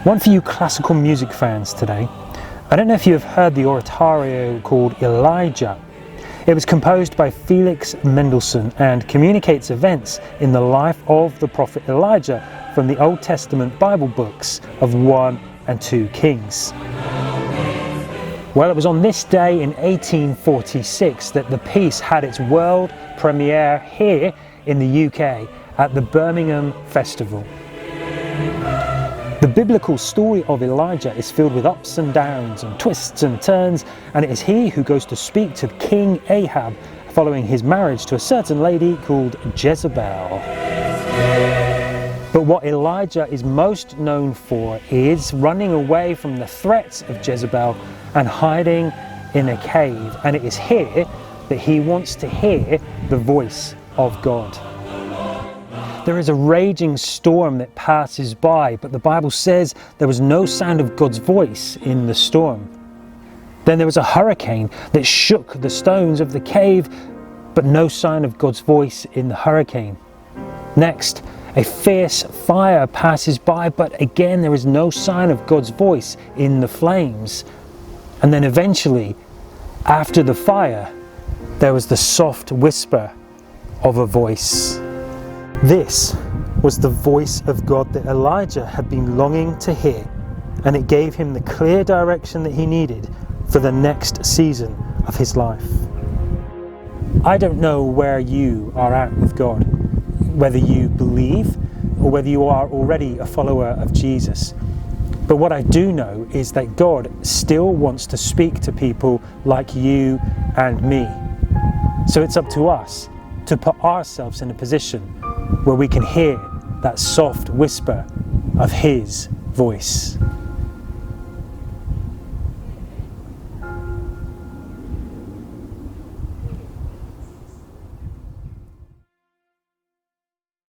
One for you classical music fans today. I don't know if you have heard the oratorio called Elijah. It was composed by Felix Mendelssohn and communicates events in the life of the prophet Elijah from the Old Testament Bible books of 1 and 2 Kings. Well, it was on this day in 1846 that the piece had its world premiere here in the UK at the Birmingham Festival. The biblical story of Elijah is filled with ups and downs and twists and turns, and it is he who goes to speak to King Ahab following his marriage to a certain lady called Jezebel. But what Elijah is most known for is running away from the threats of Jezebel and hiding in a cave, and it is here that he wants to hear the voice of God. There is a raging storm that passes by, but the Bible says there was no sound of God's voice in the storm. Then there was a hurricane that shook the stones of the cave, but no sign of God's voice in the hurricane. Next, a fierce fire passes by, but again there is no sign of God's voice in the flames. And then eventually, after the fire, there was the soft whisper of a voice. This was the voice of God that Elijah had been longing to hear, and it gave him the clear direction that he needed for the next season of his life. I don't know where you are at with God, whether you believe or whether you are already a follower of Jesus. But what I do know is that God still wants to speak to people like you and me. So it's up to us to put ourselves in a position where we can hear that soft whisper of His voice.